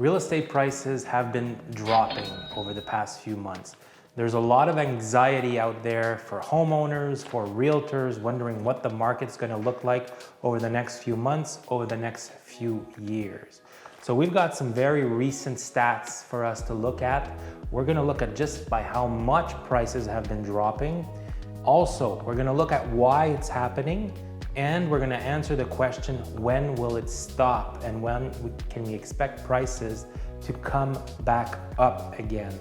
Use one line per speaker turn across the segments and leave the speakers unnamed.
Real estate prices have been dropping over the past few months. There's a lot of anxiety out there for homeowners, for realtors, wondering what the market's going to look like over the next few months, over the next few years. So we've got some very recent stats for us to look at. We're going to look at just by how much prices have been dropping. Also, we're going to look at why it's happening, and we're going to answer the question, when will it stop and when can we expect prices to come back up again?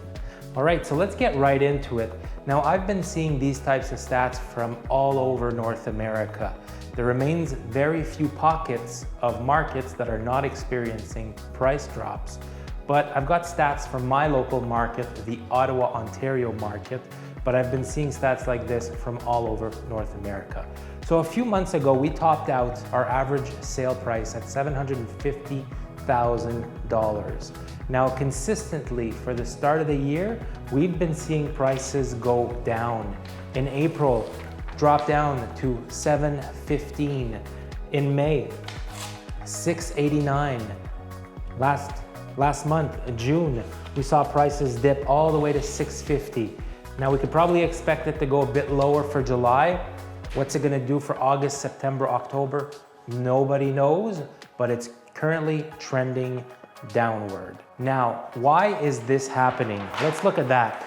All right, so let's get right into it. Now, I've been seeing these types of stats from all over North America. There remains very few pockets of markets that are not experiencing price drops. But I've got stats from my local market, the Ottawa, Ontario market, but I've been seeing stats like this from all over North America. So a few months ago, we topped out our average sale price at $750,000. Now, consistently for the start of the year, we've been seeing prices go down. In April, dropped down to $715. In May, $689. Last month, June, we saw prices dip all the way to $650. Now, we could probably expect it to go a bit lower for July. What's it gonna do for August, September, October? Nobody knows, but it's currently trending downward. Now, why is this happening? Let's look at that.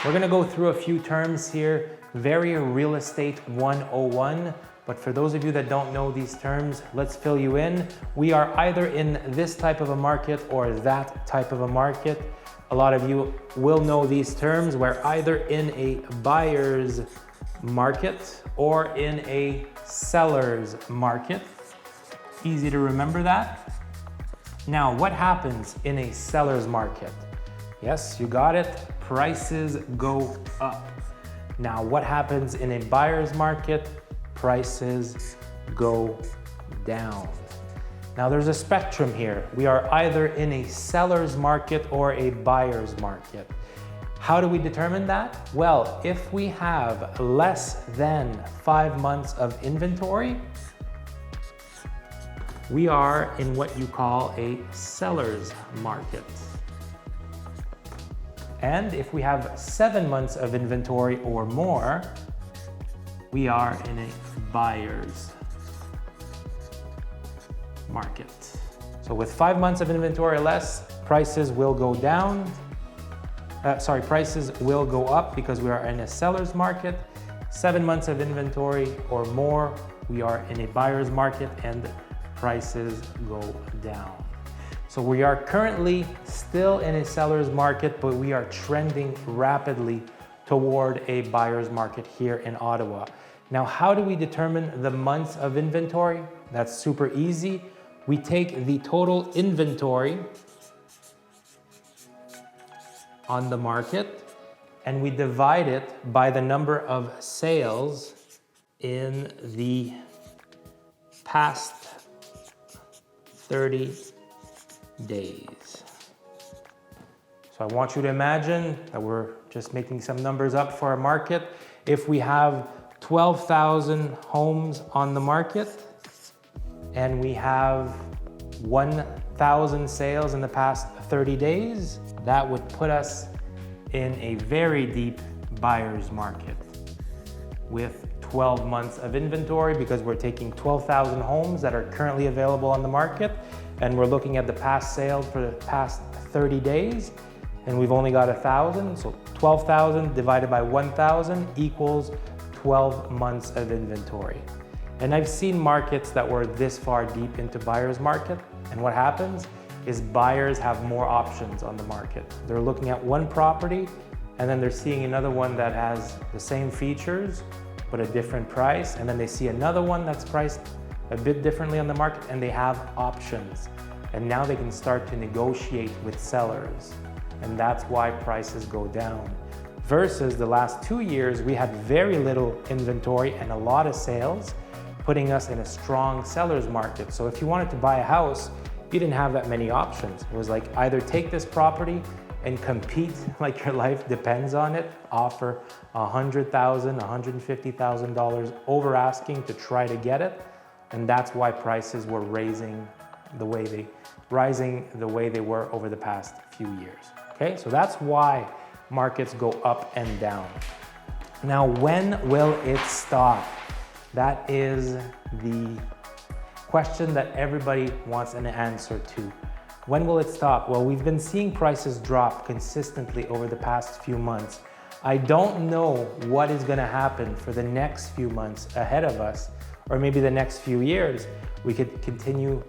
We're gonna go through a few terms here, very real estate 101, but for those of you that don't know these terms, let's fill you in. We are either in this type of a market or that type of a market. A lot of you will know these terms. We're either in a buyer's market or in a seller's market. Easy to remember that. Now, what happens in a seller's market? Yes, you got it. Prices go up. Now, what happens in a buyer's market? Prices go down. Now, there's a spectrum here. We are either in a seller's market or a buyer's market. How do we determine that? Well, if we have less than 5 months of inventory, we are in what you call a seller's market. And if we have 7 months of inventory or more, we are in a buyer's market. So with 5 months of inventory or less, prices will go down. Prices will go up because we are in a seller's market. 7 months of inventory or more, we are in a buyer's market and prices go down. So we are currently still in a seller's market, but we are trending rapidly toward a buyer's market here in Ottawa. Now, how do we determine the months of inventory? That's super easy. We take the total inventory on the market and we divide it by the number of sales in the past 30 days. So I want you to imagine that we're just making some numbers up for our market. If we have 12,000 homes on the market and we have 1,000 sales in the past 30 days, that would put us in a very deep buyer's market with 12 months of inventory, because we're taking 12,000 homes that are currently available on the market and we're looking at the past sales for the past 30 days and we've only got 1,000. So 12,000 divided by 1,000 equals 12 months of inventory. And I've seen markets that were this far deep into buyer's market, and what happens is buyers have more options on the market. They're looking at one property and then they're seeing another one that has the same features but a different price, and then they see another one that's priced a bit differently on the market and they have options. And now they can start to negotiate with sellers, and that's why prices go down. Versus the last 2 years, we had very little inventory and a lot of sales, putting us in a strong seller's market. So if you wanted to buy a house, you didn't have that many options. It was like either take this property and compete like your life depends on it, offer $100,000, $150,000 over asking to try to get it. And that's why prices were raising rising the way they were over the past few years. Okay, so that's why markets go up and down. Now, when will it stop? That is the question that everybody wants an answer to. When will it stop? Well, we've been seeing prices drop consistently over the past few months. I don't know what is going to happen for the next few months ahead of us, or maybe the next few years. We could continue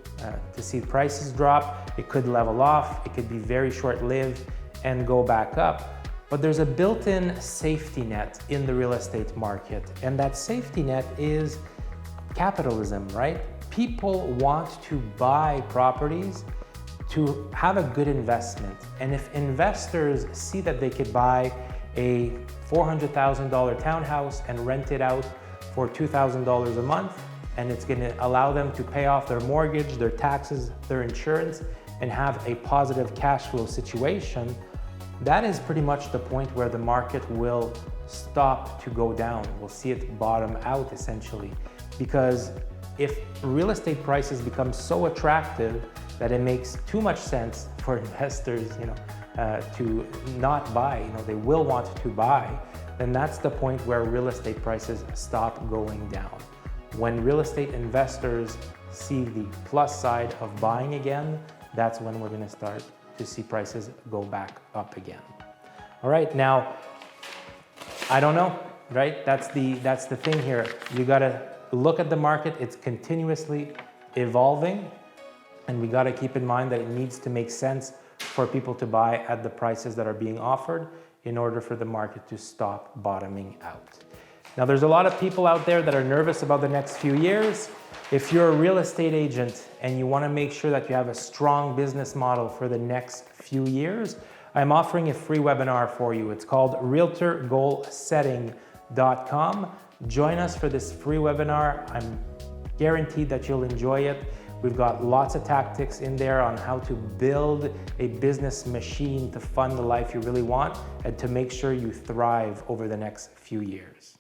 to see prices drop. It could level off. It could be very short-lived and go back up. But there's a built-in safety net in the real estate market, and that safety net is capitalism, right? People want to buy properties to have a good investment. And if investors see that they could buy a $400,000 townhouse and rent it out for $2,000 a month, and it's going to allow them to pay off their mortgage, their taxes, their insurance, and have a positive cash flow situation, that is pretty much the point where the market will stop to go down. We'll see it bottom out essentially, because if real estate prices become so attractive that it makes too much sense for investors, to not buy, they will want to buy, then that's the point where real estate prices stop going down. When real estate investors see the plus side of buying again, that's when we're going to start to see prices go back up again. All right, now, I don't know, right? That's the thing here. You got to look at the market. It's continuously evolving, and we got to keep in mind that it needs to make sense for people to buy at the prices that are being offered in order for the market to stop bottoming out. Now, there's a lot of people out there that are nervous about the next few years. If you're a real estate agent and you want to make sure that you have a strong business model for the next few years, I'm offering a free webinar for you. It's called realtorgoalsetting.com. Join us for this free webinar. I'm guaranteed that you'll enjoy it. We've got lots of tactics in there on how to build a business machine to fund the life you really want and to make sure you thrive over the next few years.